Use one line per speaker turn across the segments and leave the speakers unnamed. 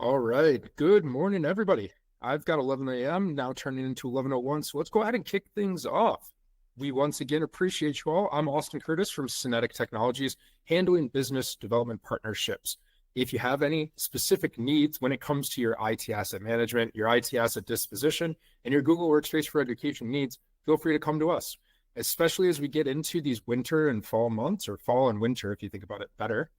All right. Good morning, everybody. I've got 11 a.m. now turning into 11:01. So let's go ahead and kick things off. We once again appreciate you all. I'm Austin Curtis from Synetic Technologies, handling business development partnerships. If you have any specific needs when it comes to your IT asset management, your IT asset disposition, and your Google Workspace for Education needs, feel free to come to us, especially as we get into these winter and fall months, or fall and winter, if you think about it better.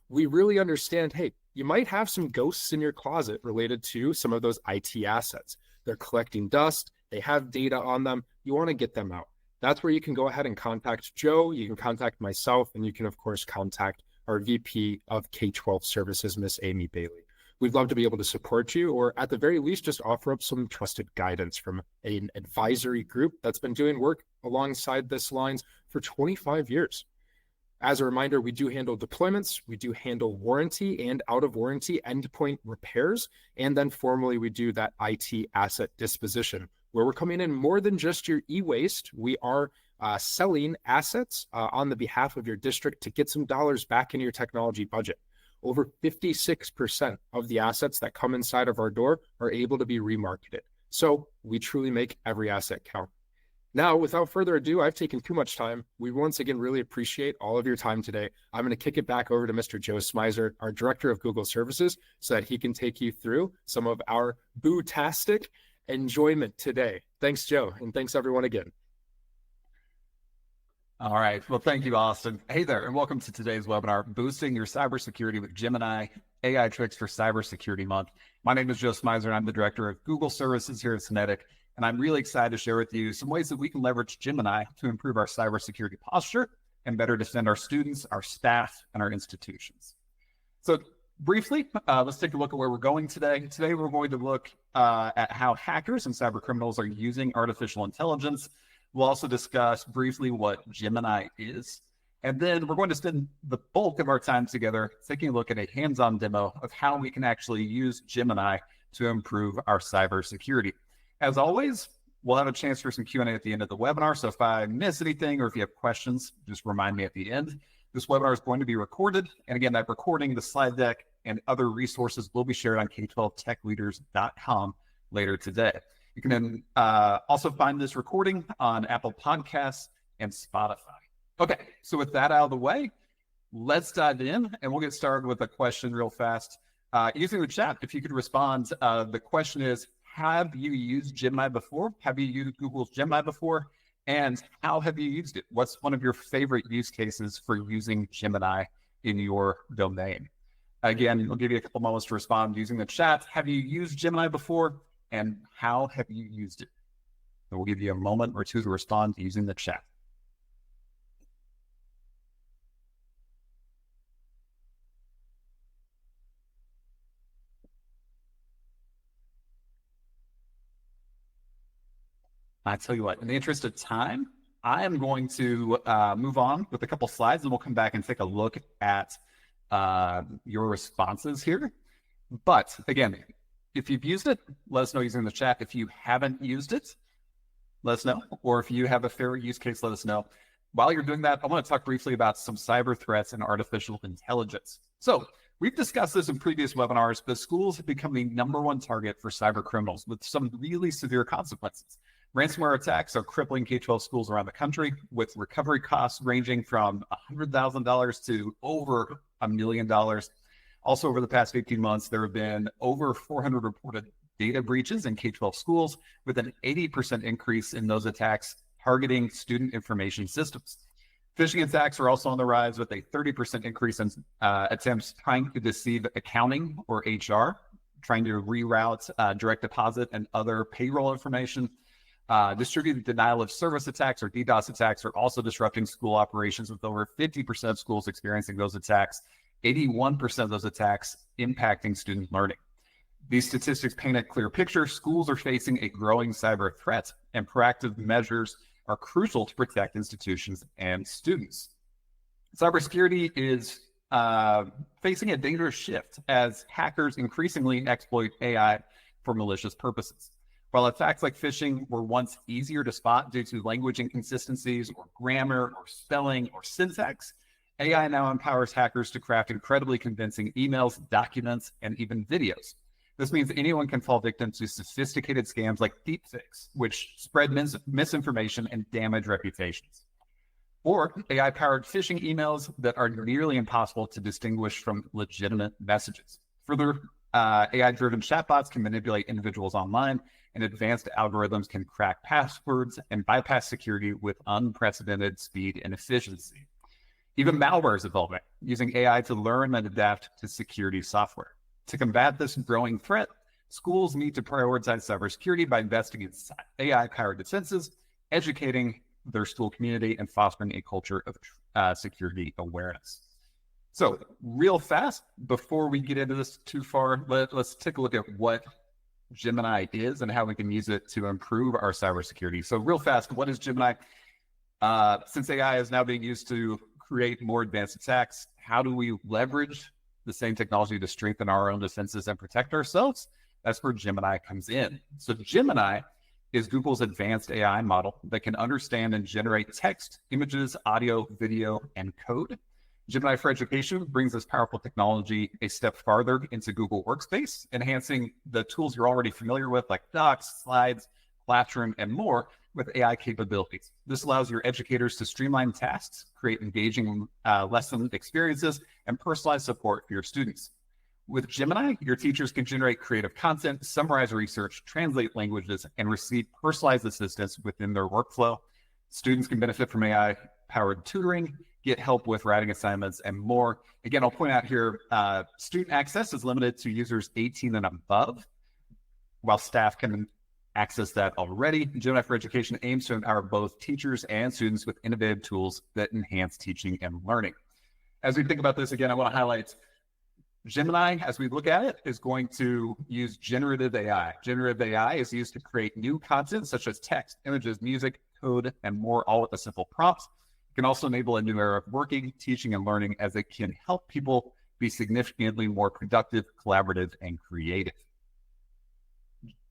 We really understand, hey, you might have some ghosts in your closet related to some of those IT assets. They're collecting dust, they have data on them, you want to get them out. That's where you can go ahead and contact Joe, you can contact myself, and you can, of course, contact our VP of K-12 Services, Miss Amy Bailey. We'd love to be able to support you, or at the very least, just offer up some trusted guidance from an advisory group that's been doing work alongside this lines for 25 years. As a reminder, we do handle deployments, we do handle warranty and out of warranty endpoint repairs, and then formally we do that IT asset disposition, where we're coming in more than just your e-waste. We are selling assets on the behalf of your district to get some dollars back into your technology budget. Over 56% of the assets that come inside of our door are able to be remarketed. So we truly make every asset count. Now, without further ado, I've taken too much time. We once again really appreciate all of your time today. I'm going to kick it back over to Mr. Joe Smizer, our Director of Google Services, so that he can take you through some of our boo-tastic enjoyment today. Thanks, Joe, and thanks everyone again.
All right. Well, thank you, Austin. Hey there, and welcome to today's webinar, Boosting Your Cybersecurity with Gemini, AI Tricks for Cybersecurity Month. My name is Joe Smizer, and I'm the Director of Google Services here at Synetic, and I'm really excited to share with you some ways that we can leverage Gemini to improve our cybersecurity posture and better defend our students, our staff, and our institutions. So briefly, let's take a look at where we're going today. Today, we're going to look at how hackers and cyber criminals are using artificial intelligence. We'll also discuss briefly what Gemini is. And then we're going to spend the bulk of our time together taking a look at a hands-on demo of how we can actually use Gemini to improve our cybersecurity. As always, we'll have a chance for some Q&A at the end of the webinar. So if I miss anything or if you have questions, just remind me at the end. This webinar is going to be recorded. And again, that recording, the slide deck, and other resources will be shared on k12techleaders.com later today. You can then also find this recording on Apple Podcasts and Spotify. Okay, so with that out of the way, let's dive in, and we'll get started with a question real fast. Using the chat, if you could respond, the question is, have you used Gemini before? Have you used Google's Gemini before? And how have you used it? What's one of your favorite use cases for using Gemini in your domain? Again, I'll give you a couple moments to respond using the chat. Have you used Gemini before? And how have you used it? So we'll give you a moment or two to respond using the chat. I tell you what, in the interest of time, I am going to move on with a couple slides, and we'll come back and take a look at your responses here. But again, if you've used it, let us know using the chat. If you haven't used it, let us know. Or if you have a favorite use case, let us know. While you're doing that, I want to talk briefly about some cyber threats and artificial intelligence. So we've discussed this in previous webinars, but schools have become the #1 target for cyber criminals with some really severe consequences. Ransomware attacks are crippling K-12 schools around the country, with recovery costs ranging from $100,000 to over $1 million. Also, over the past 18 months, there have been over 400 reported data breaches in K-12 schools, with an 80% increase in those attacks targeting student information systems. Phishing attacks are also on the rise, with a 30% increase in attempts trying to deceive accounting or HR, trying to reroute direct deposit and other payroll information. Distributed denial of service attacks, or DDoS attacks, are also disrupting school operations, with over 50% of schools experiencing those attacks, 81% of those attacks impacting student learning. These statistics paint a clear picture. Schools are facing a growing cyber threat, and proactive measures are crucial to protect institutions and students. Cybersecurity is facing a dangerous shift as hackers increasingly exploit AI for malicious purposes. While attacks like phishing were once easier to spot due to language inconsistencies or grammar or spelling or syntax, AI now empowers hackers to craft incredibly convincing emails, documents, and even videos. This means anyone can fall victim to sophisticated scams like deepfakes, which spread misinformation and damage reputations, or AI-powered phishing emails that are nearly impossible to distinguish from legitimate messages. Further, AI-driven chatbots can manipulate individuals online, and advanced algorithms can crack passwords and bypass security with unprecedented speed and efficiency. Even malware is evolving, using AI to learn and adapt to security software. To combat this growing threat, schools need to prioritize cybersecurity by investing in AI-powered defenses, educating their school community, and fostering a culture of security awareness. So real fast, before we get into this too far, let's take a look at what Gemini is and how we can use it to improve our cybersecurity. So real fast, what is Gemini? Since AI is now being used to create more advanced attacks, how do we leverage the same technology to strengthen our own defenses and protect ourselves? That's where Gemini comes in. So Gemini is Google's advanced AI model that can understand and generate text, images, audio, video, and code. Gemini for Education brings this powerful technology a step farther into Google Workspace, enhancing the tools you're already familiar with, like Docs, Slides, Classroom, and more, with AI capabilities. This allows your educators to streamline tasks, create engaging lesson experiences, and personalize support for your students. With Gemini, your teachers can generate creative content, summarize research, translate languages, and receive personalized assistance within their workflow. Students can benefit from AI-powered tutoring, get help with writing assignments, and more. Again, I'll point out here, student access is limited to users 18 and above, while staff can access that already. Gemini for Education aims to empower both teachers and students with innovative tools that enhance teaching and learning. As we think about this, again, I want to highlight Gemini, as we look at it, is going to use generative AI. Generative AI is used to create new content such as text, images, music, code, and more, all with a simple prompt. It can also enable a new era of working, teaching, and learning, as it can help people be significantly more productive, collaborative, and creative.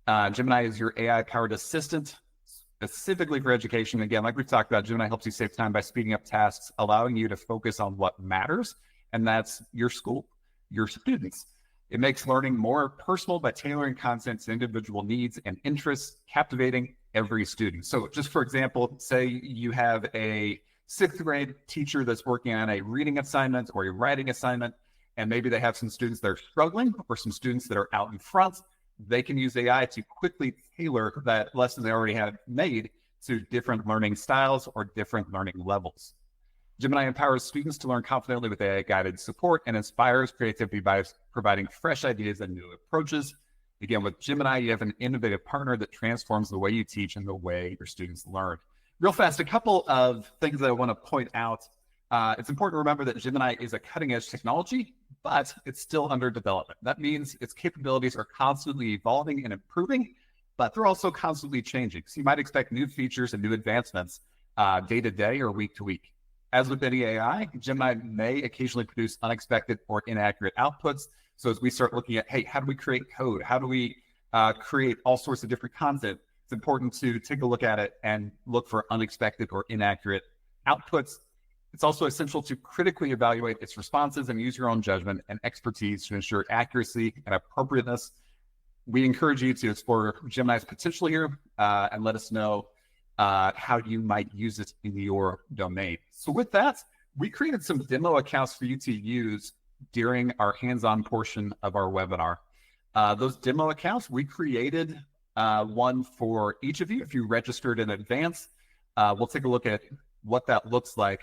Gemini is your AI-powered assistant, specifically for education. Again, like we've talked about, Gemini helps you save time by speeding up tasks, allowing you to focus on what matters, and that's your school, your students. It makes learning more personal by tailoring content to individual needs and interests, captivating every student. So just for example, say you have a 6th grade teacher that's working on a reading assignment or a writing assignment, and maybe they have some students that are struggling or some students that are out in front. They can use AI to quickly tailor that lesson they already have made to different learning styles or different learning levels. Gemini empowers students to learn confidently with AI-guided support and inspires creativity by providing fresh ideas and new approaches. Again, with Gemini, you have an innovative partner that transforms the way you teach and the way your students learn. Real fast, a couple of things that I want to point out. It's important to remember that Gemini is a cutting-edge technology, but it's still under development. That means its capabilities are constantly evolving and improving, but they're also constantly changing. So you might expect new features and new advancements day to day or week to week. As with any AI, Gemini may occasionally produce unexpected or inaccurate outputs. So as we start looking at, hey, how do we create code? How do we create all sorts of different content? It's important to take a look at it and look for unexpected or inaccurate outputs. It's also essential to critically evaluate its responses and use your own judgment and expertise to ensure accuracy and appropriateness. We encourage you to explore Gemini's potential here and let us know how you might use it in your domain. So with that, we created some demo accounts for you to use during our hands-on portion of our webinar. Those demo accounts, we created one for each of you if you registered in advance. We'll take a look at what that looks like.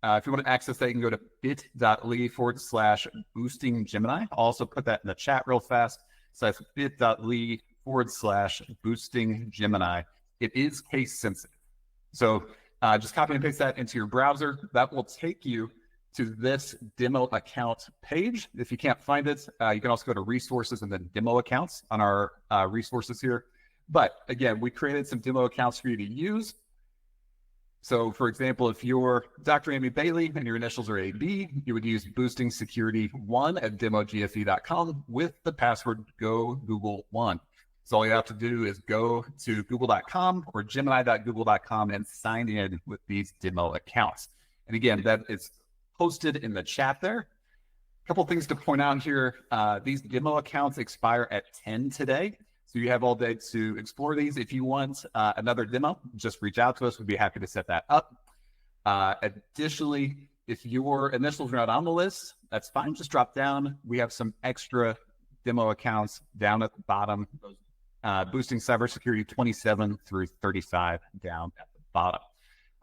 If you want to access that, you can go to bit.ly/boosting Gemini. I'll also put that in the chat real fast. So that's bit.ly/boosting Gemini. It is case sensitive. So just copy and paste that into your browser. That will take you to this demo account page. If you can't find it, you can also go to resources and then demo accounts on our resources here. But again, we created some demo accounts for you to use. So for example, if you're Dr. Amy Bailey and your initials are AB, you would use boosting security 1 at demogfe.com with the password GoGoogle1. So all you have to do is go to google.com or gemini.google.com and sign in with these demo accounts. And again, that is posted in the chat there. A couple things to point out here. These demo accounts expire at 10 today. So you have all day to explore these. If you want another demo, just reach out to us. We'd be happy to set that up. Additionally, if your initials are not on the list, that's fine. Just drop down. We have some extra demo accounts down at the bottom, boosting cybersecurity 27 through 35 down at the bottom.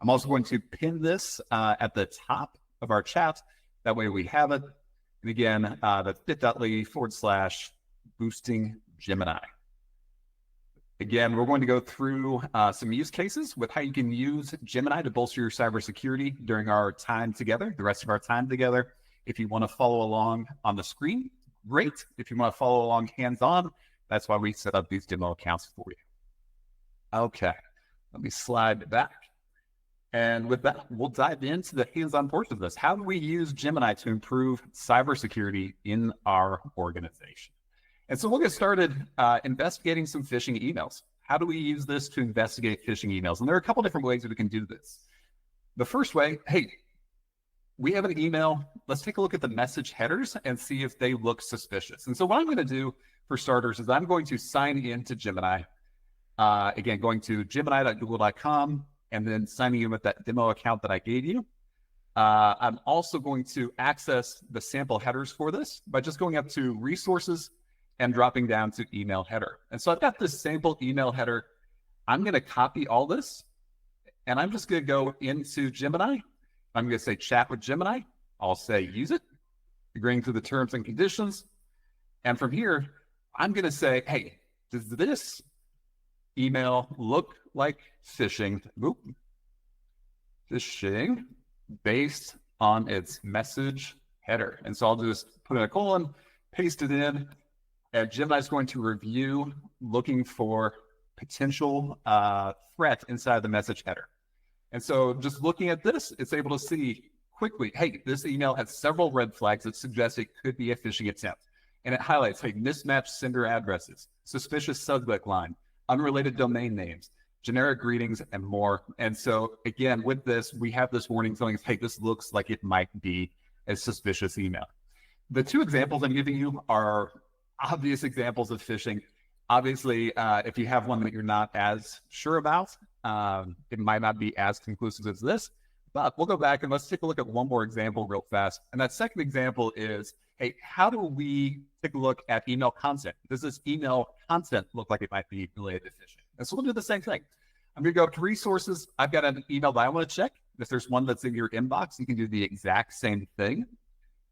I'm also going to pin this at the top of our chat. That way we have it. And again, that's bit.ly/boosting Gemini. Again, we're going to go through some use cases with how you can use Gemini to bolster your cybersecurity during our time together, the rest of our time together. If you want to follow along on the screen, great. If you want to follow along hands-on, that's why we set up these demo accounts for you. Okay, let me slide back. And with that, we'll dive into the hands-on portion of this. How do we use Gemini to improve cybersecurity in our organization? And so we'll get started investigating some phishing emails. How do we use this to investigate phishing emails? And there are a couple different ways that we can do this. The first way, hey, we have an email. Let's take a look at the message headers and see if they look suspicious. And so what I'm going to do for starters is I'm going to sign into Gemini. Again, going to gemini.google.com and then signing in with that demo account that I gave you. I'm also going to access the sample headers for this by just going up to resources and dropping down to email header. And so I've got this sample email header. I'm going to copy all this, and I'm just going to go into Gemini. I'm going to say chat with Gemini. I'll say use it, agreeing to the terms and conditions. And from here, I'm going to say, hey, does this email look like phishing? Phishing based on its message header. And so I'll just put in a colon, paste it in, and Gemini is going to review, looking for potential threat inside the message header. And so just looking at this, it's able to see quickly, hey, this email has several red flags that suggest it could be a phishing attempt. And it highlights, hey, mismatched sender addresses, suspicious subject line, unrelated domain names, generic greetings, and more. And so again, with this, we have this warning telling us, hey, this looks like it might be a suspicious email. The two examples I'm giving you are obvious examples of phishing. Obviously, if you have one that you're not as sure about, it might not be as conclusive as this, but we'll go back and let's take a look at one more example real fast. And that second example is, hey, how do we take a look at email content? Does this email content look like it might be related to phishing? And so we'll do the same thing. I'm going to go up to resources. I've got an email that I want to check. If there's one that's in your inbox, you can do the exact same thing.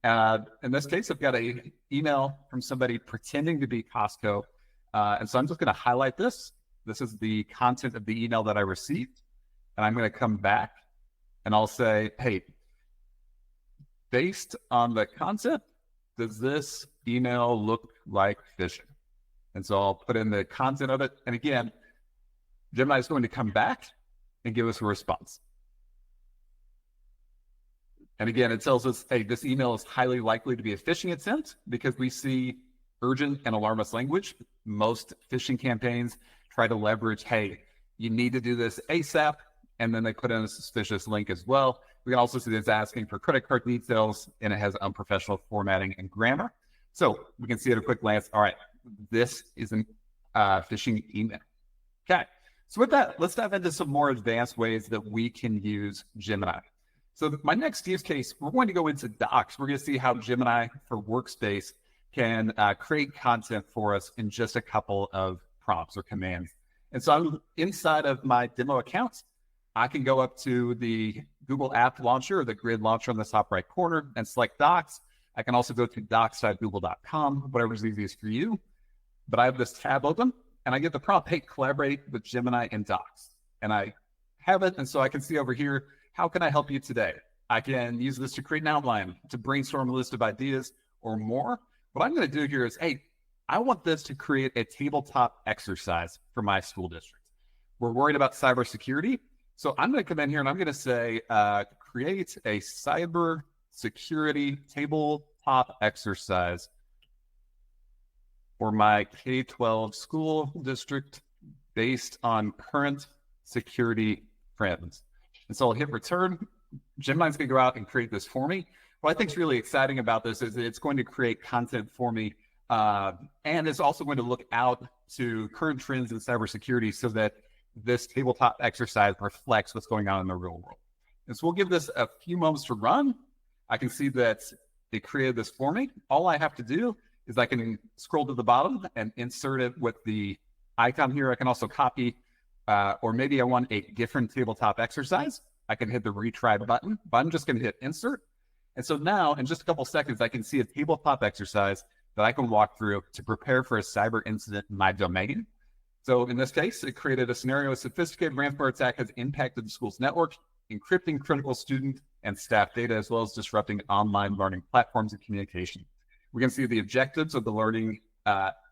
In this case, I've got an email from somebody pretending to be Costco. And so I'm just going to highlight this. This is the content of the email that I received. And I'm going to come back and I'll say, hey, based on the content, does this email look like phishing? And so I'll put in the content of it. And again, Gemini is going to come back and give us a response. And again, it tells us, hey, this email is highly likely to be a phishing attempt because we see urgent and alarmist language. Most phishing campaigns try to leverage, hey, you need to do this ASAP. And then they put in a suspicious link as well. We can also see it's asking for credit card details, and it has unprofessional formatting and grammar. So we can see at a quick glance, all right, this is a phishing email. Okay, so with that, let's dive into some more advanced ways that we can use Gemini. So my next use case, we're going to go into Docs. We're going to see how Gemini for Workspace can create content for us in just a couple of prompts or commands. And so I'm inside of my demo account. I can go up to the Google App Launcher or the grid launcher on the top right corner and select Docs. I can also go to docs.google.com, whatever's easiest for you. But I have this tab open and I get the prompt, hey, collaborate with Gemini in Docs. And I have it. And so I can see over here, how can I help you today? I can use this to create an outline, to brainstorm a list of ideas or more. What I'm going to do here is, hey, I want this to create a tabletop exercise for my school district. We're worried about cybersecurity. So I'm going to come in here and I'm going to say, create a cybersecurity tabletop exercise for my K-12 school district based on current security trends. And so I'll hit return. Gemini's going to go out and create this for me. What I think is really exciting about this is it's going to create content for me, and it's also going to look out to current trends in cybersecurity so that this tabletop exercise reflects what's going on in the real world. And so we'll give this a few moments to run. I can see that it created this for me. All I have to do is I can scroll to the bottom and insert it with the icon here. I can also copy, or maybe I want a different tabletop exercise. I can hit the retry button, but I'm just going to hit insert. And so now in just a couple seconds, I can see a tabletop exercise that I can walk through to prepare for a cyber incident in my domain. So in this case, it created a scenario: a sophisticated ransomware attack has impacted the school's network, encrypting critical student and staff data, as well as disrupting online learning platforms and communication. We can see the objectives of the learning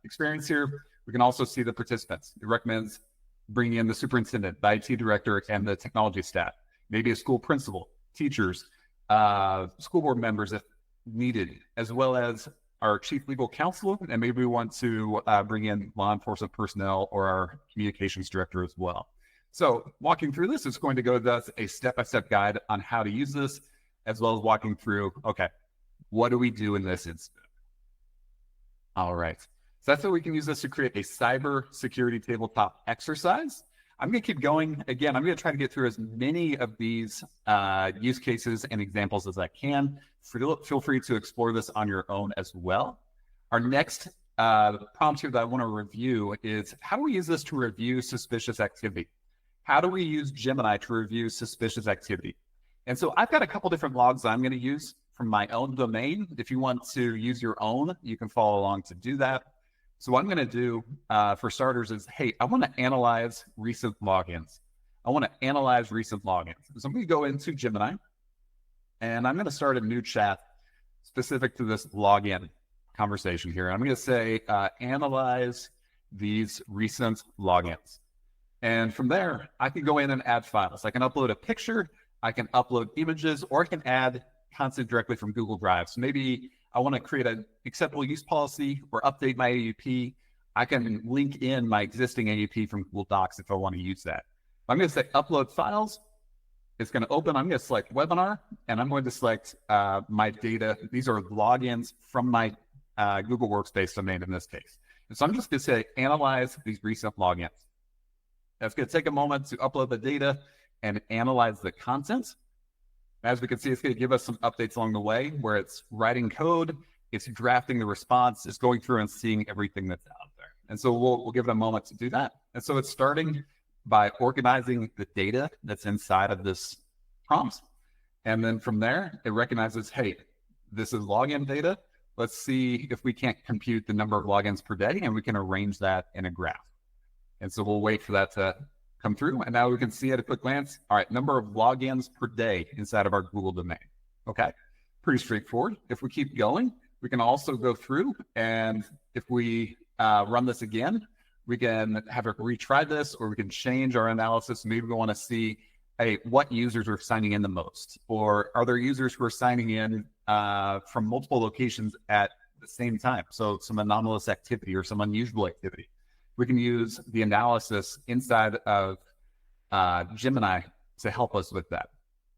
experience here. We can also see the participants. It recommends bringing in the superintendent, the IT director, and the technology staff, maybe a school principal, teachers, school board members if needed, as well as our chief legal counsel, and maybe we want to bring in law enforcement personnel or our communications director as well. So walking through this is going to go to a step-by-step guide on how to use this, as well as walking through, okay, what do we do in this incident? All right. So that's how we can use this to create a cybersecurity tabletop exercise. I'm going to keep going. Again, I'm going to try to get through as many of these use cases and examples as I can. Feel free to explore this on your own as well. Our next prompt here that I want to review is, how do we use this to review suspicious activity? How do we use Gemini to review suspicious activity? And so I've got a couple different logs that I'm going to use from my own domain. If you want to use your own, you can follow along to do that. So what I'm going to do for starters is, hey, I want to analyze recent logins. I want to analyze recent logins. So I'm going to go into Gemini, and I'm going to start a new chat specific to this login conversation here. I'm going to say, analyze these recent logins. And from there, I can go in and add files. I can upload a picture, I can upload images, or I can add content directly from Google Drive. So maybe I want to create an acceptable use policy or update my AUP. I can link in my existing AUP from Google Docs if I want to use that. I'm going to say upload files. It's going to open. I'm going to select webinar, and I'm going to select my data. These are logins from my Google Workspace domain in this case. And so I'm just going to say analyze these recent logins. That's going to take a moment to upload the data and analyze the content. As we can see, it's going to give us some updates along the way where it's writing code, it's drafting the response, it's going through and seeing everything that's out there. And so we'll give it a moment to do that. And so it's starting by organizing the data that's inside of this prompt. And then from there, it recognizes, hey, this is login data. Let's see if we can't compute the number of logins per day, and we can arrange that in a graph. And so we'll wait for that to come through. And now we can see at a quick glance, all right, number of logins per day inside of our Google domain. Okay, pretty straightforward. If we keep going, we can also go through, and if we run this again, we can have it retry this, or we can change our analysis. Maybe we want to see, hey, what users are signing in the most, or are there users who are signing in from multiple locations at the same time? So some anomalous activity or some unusual activity. We can use the analysis inside of Gemini to help us with that.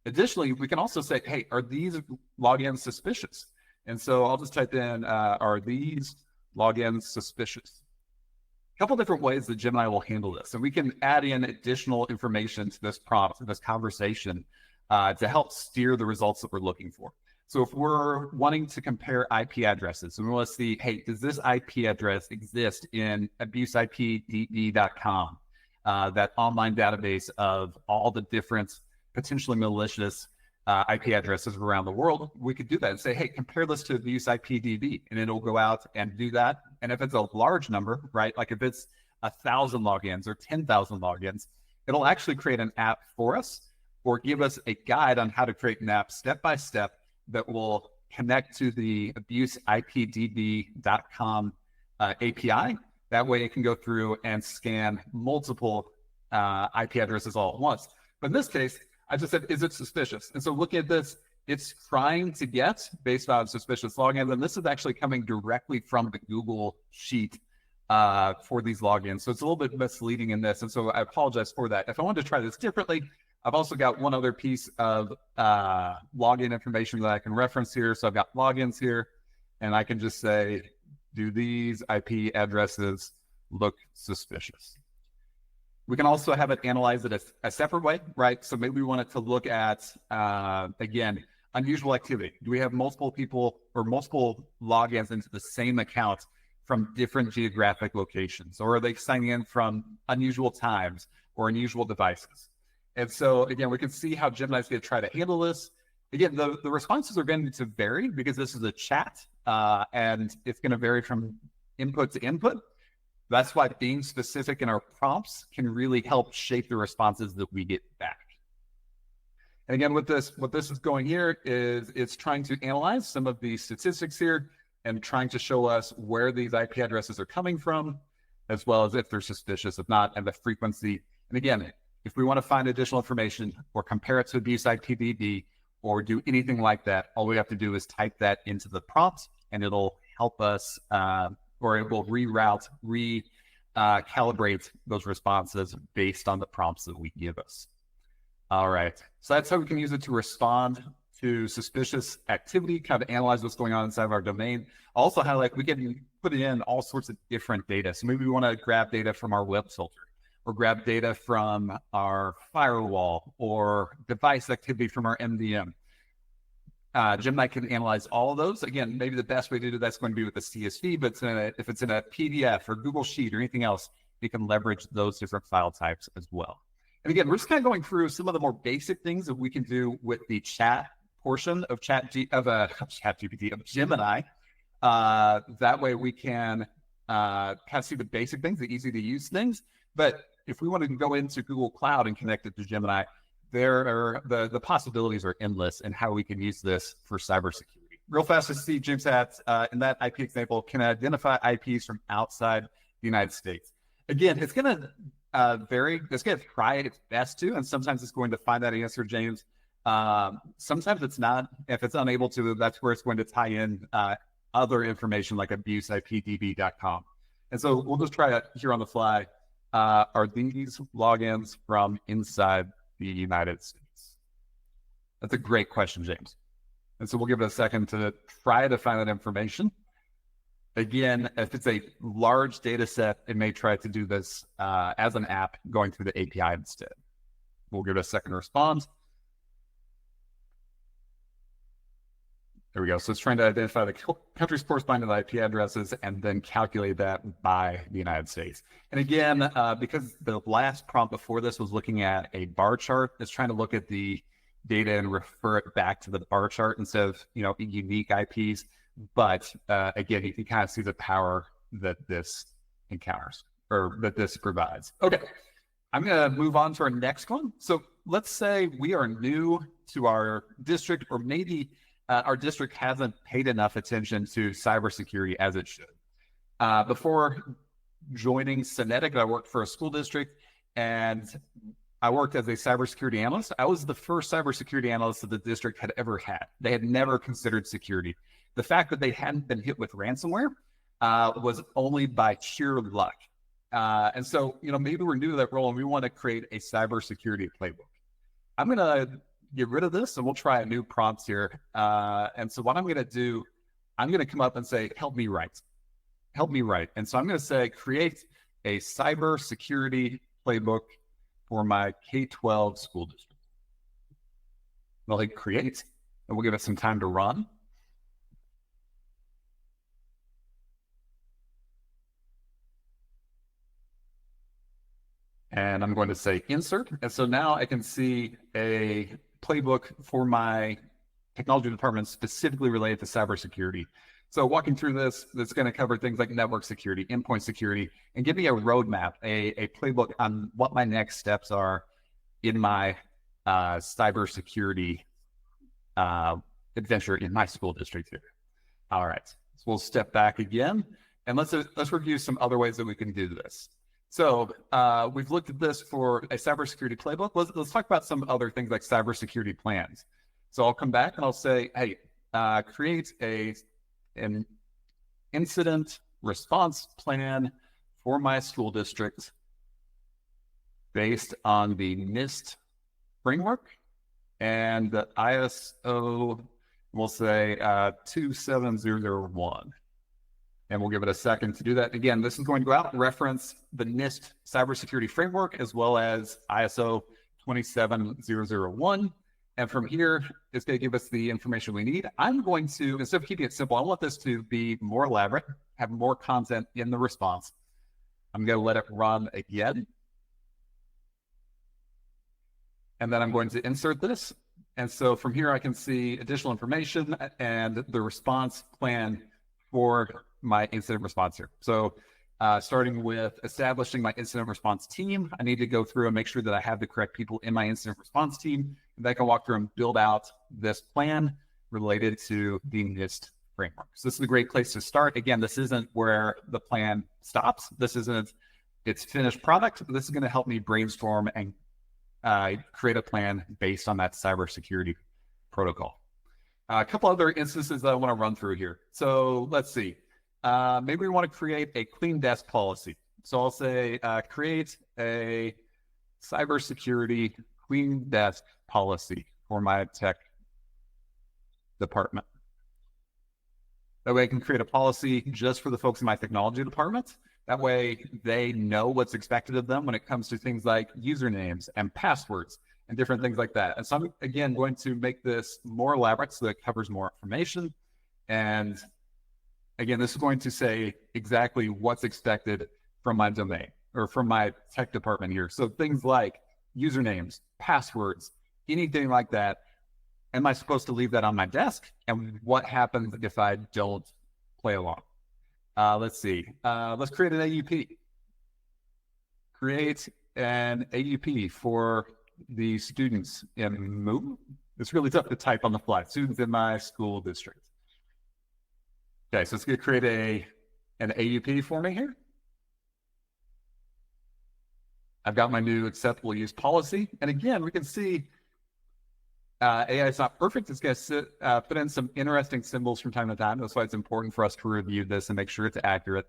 Additionally, we can also say, hey, are these logins suspicious? And so I'll just type in, are these logins suspicious? A couple different ways that Gemini will handle this. And we can add in additional information to this prompt, to this conversation, to help steer the results that we're looking for. So if we're wanting to compare IP addresses, and we want to see, hey, does this IP address exist in abuseipdb.com, that online database of all the different potentially malicious IP addresses around the world, we could do that and say, hey, compare this to abuseipdb, and it'll go out and do that. And if it's a large number, right, like if it's 1,000 logins or 10,000 logins, it'll actually create an app for us or give us a guide on how to create an app step by step that will connect to the abuseipdb.com API. That way it can go through and scan multiple IP addresses all at once. But in this case, I just said, is it suspicious? And so looking at this, it's trying to get based on suspicious logins. And this is actually coming directly from the Google sheet for these logins. So it's a little bit misleading in this. And so I apologize for that. If I wanted to try this differently, I've also got one other piece of login information that I can reference here. So I've got logins here, and I can just say, do these IP addresses look suspicious? We can also have it analyze it a separate way, right? So maybe we want it to look at, again, unusual activity. Do we have multiple people or multiple logins into the same account from different geographic locations? Or are they signing in from unusual times or unusual devices? And so, again, we can see how Gemini is going to try to handle this. Again, the responses are going to vary because this is a chat, and it's going to vary from input to input. That's why being specific in our prompts can really help shape the responses that we get back. And again, with this, what this is going here is it's trying to analyze some of the statistics here and trying to show us where these IP addresses are coming from, as well as if they're suspicious, if not, and the frequency. And again, if we want to find additional information or compare it to abuse IPVD or do anything like that, all we have to do is type that into the prompt, and it'll help us, or it will reroute, calibrate those responses based on the prompts that we give us. All right, so that's how we can use it to respond to suspicious activity, kind of analyze what's going on inside of our domain. Also highlight, we can put in all sorts of different data. So maybe we want to grab data from our web filter, or grab data from our firewall, or device activity from our MDM. Gemini can analyze all of those. Again, maybe the best way to do that's going to be with a CSV, but if it's in a PDF or Google Sheet or anything else, we can leverage those different file types as well. And again, we're just kind of going through some of the more basic things that we can do with the chat portion of ChatGPT, of Gemini. That way we can kind of see the basic things, the easy to use things. But if we want to go into Google Cloud and connect it to Gemini, the possibilities are endless in how we can use this for cybersecurity. Real fast to see, James had in that IP example, can identify IPs from outside the United States. Again, it's going to vary. It's going to try its best to, and sometimes it's going to find that answer, James. Sometimes it's not. If it's unable to, that's where it's going to tie in other information like abuseipdb.com. And so we'll just try it here on the fly. Are these logins from inside the United States? That's a great question, James. And so we'll give it a second to try to find that information. Again, if it's a large data set, it may try to do this as an app going through the API instead. We'll give it a second to respond. There we go. So it's trying to identify the countries corresponding to the IP addresses and then calculate that by the United States. And again, because the last prompt before this was looking at a bar chart, it's trying to look at the data and refer it back to the bar chart instead of, unique IPs. But again, you can kind of see the power that this encounters, or that this provides. Okay, I'm going to move on to our next one. So let's say we are new to our district, or maybe our district hasn't paid enough attention to cybersecurity as it should. Before joining Synetic, I worked for a school district, and I worked as a cybersecurity analyst. I was the first cybersecurity analyst that the district had ever had. They had never considered security. The fact that they hadn't been hit with ransomware was only by sheer luck. And so, maybe we're new to that role and we want to create a cybersecurity playbook. I'm going to get rid of this and we'll try a new prompt here. And so what I'm going to do, I'm going to come up and say, help me write. And so I'm going to say, create a cybersecurity playbook for my K-12 school district. I'll hit create, and we'll give it some time to run. And I'm going to say insert. And so now I can see a playbook for my technology department specifically related to cybersecurity. So walking through this, that's going to cover things like network security, endpoint security, and give me a roadmap, a playbook on what my next steps are in my cybersecurity adventure in my school district here. All right, so we'll step back again, and let's review some other ways that we can do this. So we've looked at this for a cybersecurity playbook. Let's talk about some other things like cybersecurity plans. So I'll come back and I'll say, hey, create an incident response plan for my school district based on the NIST framework, and the ISO, we'll say 27001. And we'll give it a second to do that. Again, this is going to go out and reference the NIST cybersecurity framework as well as ISO 27001. And from here, it's going to give us the information we need. I'm going to, instead of keeping it simple, I want this to be more elaborate, have more content in the response. I'm going to let it run again. And then I'm going to insert this. And so from here, I can see additional information and the response plan for my incident response here. So starting with establishing my incident response team, I need to go through and make sure that I have the correct people in my incident response team. And then I can walk through and build out this plan related to the NIST framework. So this is a great place to start. Again, this isn't where the plan stops. This isn't its finished product. This is going to help me brainstorm and create a plan based on that cybersecurity protocol. A couple other instances that I want to run through here. So let's see. Maybe we want to create a clean desk policy. So I'll say create a cybersecurity clean desk policy for my tech department. That way I can create a policy just for the folks in my technology department. That way they know what's expected of them when it comes to things like usernames and passwords and different things like that. And so I'm, again, going to make this more elaborate so that it covers more information. And again, this is going to say exactly what's expected from my domain or from my tech department here. So things like usernames, passwords, anything like that. Am I supposed to leave that on my desk? And what happens if I don't play along? Let's see. Let's create an AUP. Create an AUP for the students in it's really tough to type on the fly. Students in my school district. Okay, so it's going to create an AUP for me here. I've got my new acceptable use policy. And again, we can see AI is not perfect. It's going to put in some interesting symbols from time to time. That's why it's important for us to review this and make sure it's accurate.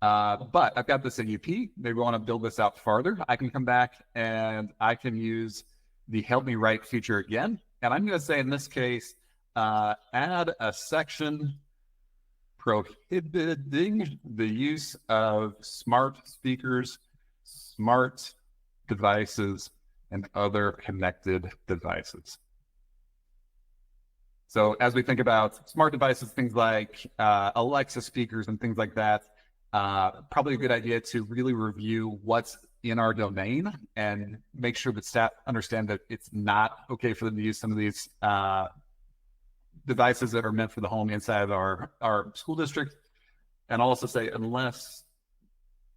But I've got this AUP. Maybe we want to build this out farther. I can come back and I can use the help me write feature again. And I'm going to say in this case, add a section prohibiting the use of smart speakers, smart devices, and other connected devices. So as we think about smart devices, things like Alexa speakers and things like that, probably a good idea to really review what's in our domain and make sure that staff understand that it's not okay for them to use some of these devices that are meant for the home inside of our school district. And I'll also say unless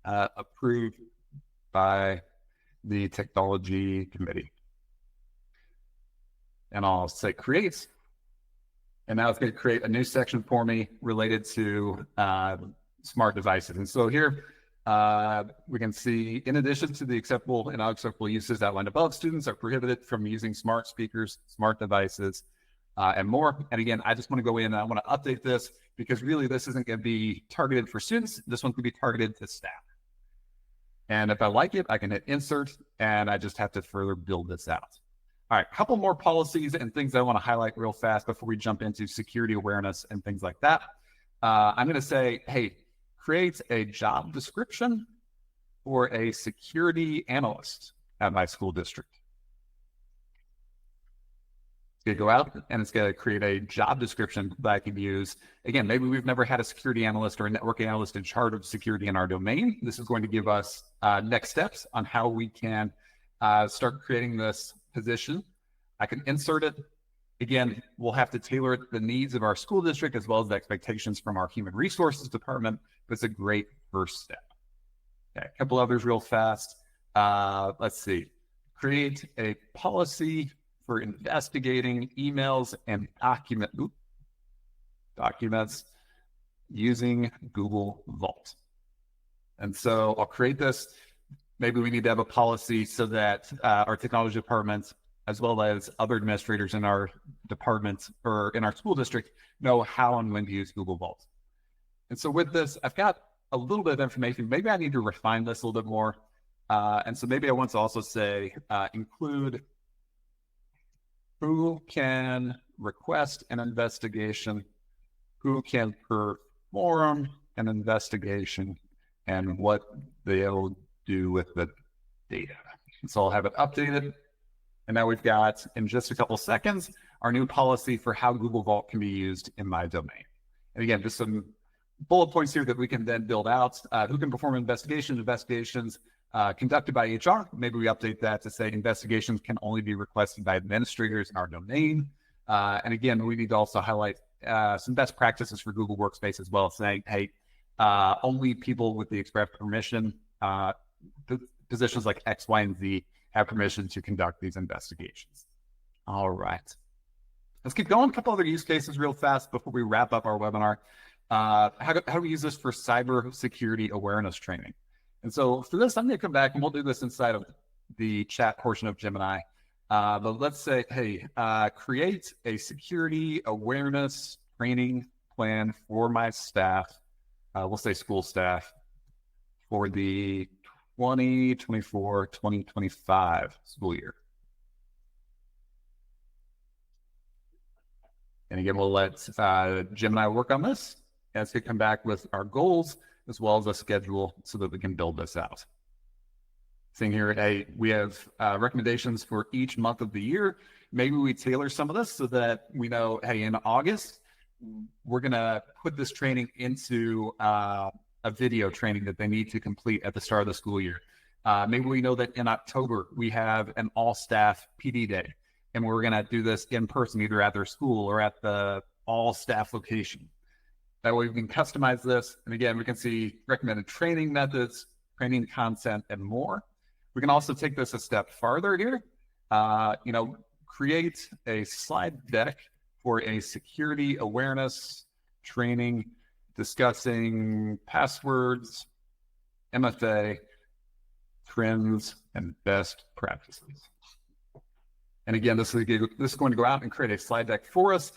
approved by the technology committee. And I'll say create. And now it's going to create a new section for me related to smart devices. And so here we can see, in addition to the acceptable and unacceptable uses outlined above, students are prohibited from using smart speakers, smart devices, and more. And again, I just want to go in and I want to update this because really this isn't going to be targeted for students. This one's going to be targeted to staff. And if I like it, I can hit insert and I just have to further build this out. All right, a couple more policies and things I want to highlight real fast before we jump into security awareness and things like that. I'm going to say, hey, create a job description for a security analyst at my school district. It's going to go out and it's going to create a job description that I can use. Again, maybe we've never had a security analyst or a network analyst in charge of security in our domain. This is going to give us next steps on how we can start creating this position. I can insert it. Again, we'll have to tailor it to the needs of our school district as well as the expectations from our human resources department, but it's a great first step. Okay, a couple others real fast. Let's see. Create a policy for investigating emails and documents using Google Vault. And so I'll create this. Maybe we need to have a policy so that our technology department, as well as other administrators in our department or in our school district, know how and when to use Google Vault. And so with this, I've got a little bit of information. Maybe I need to refine this a little bit more. And so maybe I want to also say include who can request an investigation, who can perform an investigation, and what they'll do with the data. So I'll have it updated. And now we've got, in just a couple seconds, our new policy for how Google Vault can be used in my domain. And again, just some bullet points here that we can then build out. Who can perform investigations conducted by HR. Maybe we update that to say investigations can only be requested by administrators in our domain. And again, we need to also highlight some best practices for Google Workspace as well, saying, hey, only people with the express permission, positions like X, Y, and Z have permission to conduct these investigations. All right. Let's keep going. A couple other use cases real fast before we wrap up our webinar. How do we use this for cybersecurity awareness training? And so for this, I'm going to come back and we'll do this inside of the chat portion of Gemini. But let's say, hey, create a security awareness training plan for my staff. We'll say school staff for the 2024-2025 school year. And again, we'll let Gemini work on this as we come back with our goals as well as a schedule so that we can build this out. Seeing here, hey, we have recommendations for each month of the year. Maybe we tailor some of this so that we know, hey, in August, we're going to put this training into a video training that they need to complete at the start of the school year. Maybe we know that in October, we have an all-staff PD day, and we're going to do this in person, either at their school or at the all-staff location. That way we can customize this. And again, we can see recommended training methods, training content, and more. We can also take this a step farther here. Create a slide deck for a security awareness training discussing passwords, MFA, trends, and best practices. And again, this is going to go out and create a slide deck for us.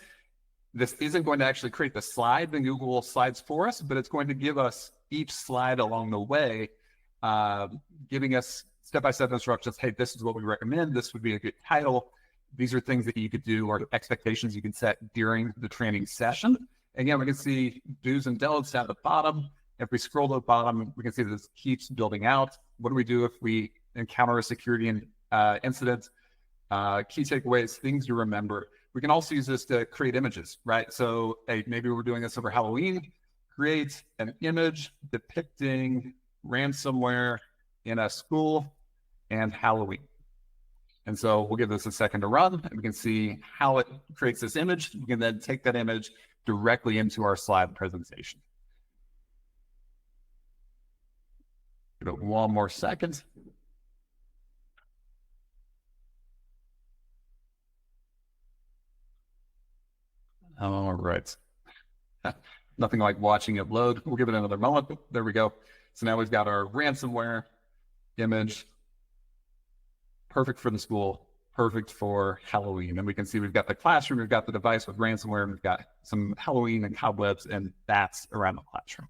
This isn't going to actually create the slide in Google Slides for us, but it's going to give us each slide along the way, giving us step-by-step instructions. Hey, this is what we recommend. This would be a good title. These are things that you could do or expectations you can set during the training session. Again, we can see do's and don'ts down at the bottom. If we scroll to the bottom, we can see this keeps building out. What do we do if we encounter a security incident? Key takeaways, things to remember. We can also use this to create images, right? So hey, maybe we're doing this over Halloween. Create an image depicting ransomware in a school and Halloween. And so we'll give this a second to run, and we can see how it creates this image. We can then take that image directly into our slide presentation. Give it one more second. All right. Nothing like watching it load. We'll give it another moment. There we go. So now we've got our ransomware image. Perfect for the school, perfect for Halloween. And we can see we've got the classroom, we've got the device with ransomware, and we've got some Halloween and cobwebs and bats around the classroom.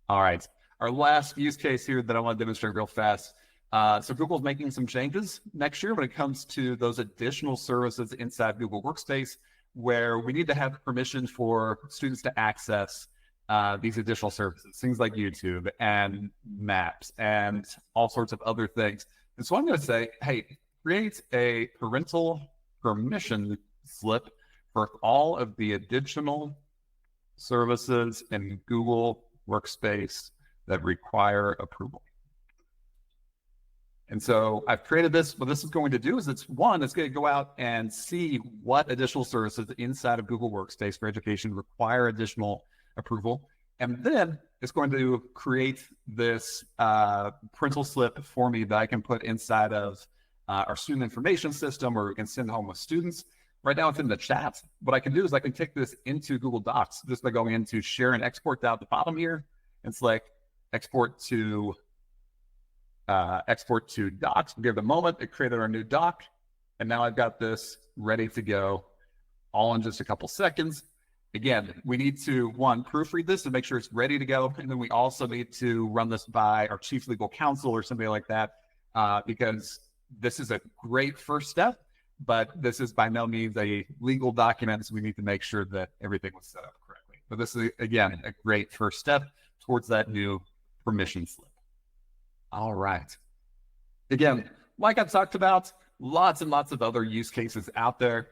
All right. Our last use case here that I want to demonstrate real fast. So Google's making some changes next year when it comes to those additional services inside Google Workspace, where we need to have permission for students to access these additional services, things like YouTube and Maps and all sorts of other things. And so I'm going to say, hey, create a parental permission slip for all of the additional services in Google Workspace that require approval. And so I've created this. What this is going to do is it's going to go out and see what additional services inside of Google Workspace for Education require additional approval. And then it's going to create this parental slip for me that I can put inside of our student information system, or we can send home with students. Right now it's in the chat. What I can do is I can take this into Google Docs just by going into share and export down at the bottom here and select export to docs. We'll give it a moment. It created our new doc. And now I've got this ready to go all in just a couple seconds. Again, we need to, one, proofread this to make sure it's ready to go. And then we also need to run this by our chief legal counsel or somebody like that, because this is a great first step. but this is by no means a legal document, so we need to make sure that everything was set up correctly. But this is, again, a great first step towards that new permission slip. All right. Again, like I've talked about, lots and lots of other use cases out there.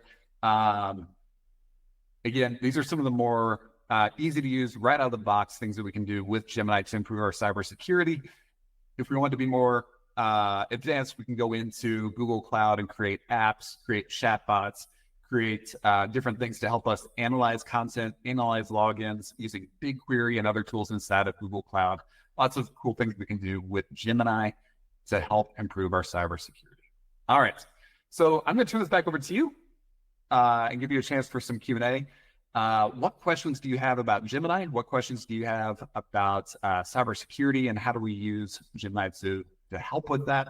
Again, these are some of the more easy to use, right out of the box things that we can do with Gemini to improve our cybersecurity. If we want to be more advanced, we can go into Google Cloud and create apps, create chatbots, create different things to help us analyze content, analyze logins using BigQuery and other tools inside of Google Cloud. Lots of cool things we can do with Gemini to help improve our cybersecurity. All right, so I'm going to turn this back over to you and give you a chance for some Q&A. What questions do you have about Gemini? What questions do you have about cybersecurity, and how do we use Gemini to help with that?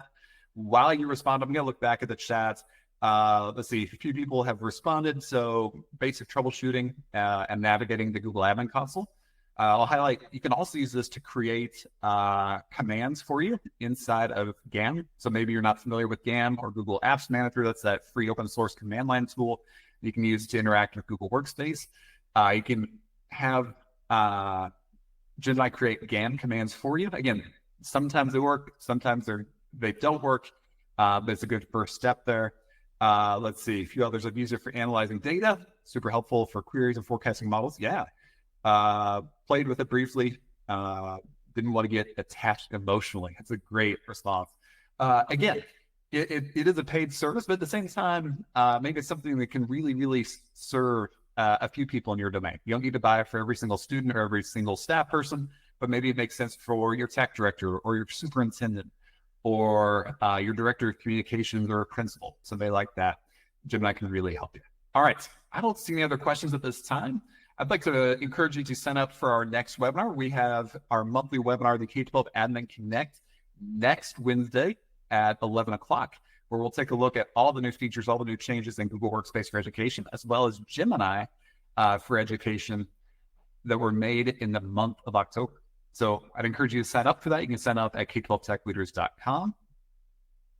While you respond, I'm going to look back at the chat. Let's see, a few people have responded. So basic troubleshooting and navigating the Google Admin Console. I'll highlight, you can also use this to create commands for you inside of GAM. So maybe you're not familiar with GAM or Google Apps Manager. That's that free open source command line tool you can use to interact with Google Workspace. You can have Gemini create GAM commands for you. Again, sometimes they work, sometimes they don't work, but it's a good first step there. Let's see, a few others I've used it for analyzing data, super helpful for queries and forecasting models. Yeah. Played with it briefly, didn't want to get attached emotionally. It's a great response. Again, it is a paid service, but at the same time, maybe it's something that can really, really serve a few people in your domain. You don't need to buy it for every single student or every single staff person, but maybe it makes sense for your tech director or your superintendent or your director of communications or a principal, somebody like that. Gemini can really help you. All right, I don't see any other questions at this time. I'd like to encourage you to sign up for our next webinar. We have our monthly webinar, the K-12 Admin Connect, next Wednesday at 11 o'clock, where we'll take a look at all the new features, all the new changes in Google Workspace for Education, as well as Gemini for Education that were made in the month of October. So I'd encourage you to sign up for that. You can sign up at k12techleaders.com.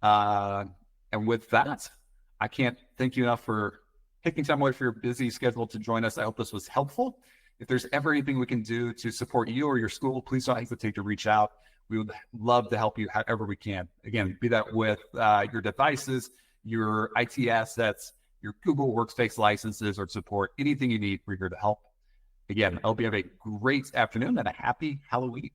And with that, I can't thank you enough for taking time away from your busy schedule to join us. I hope this was helpful. If there's ever anything we can do to support you or your school, please don't hesitate to reach out. We would love to help you however we can. Again, be that with your devices, your IT assets, your Google Workspace licenses or support, anything you need, we're here to help. Again, I hope you have a great afternoon and a happy Halloween.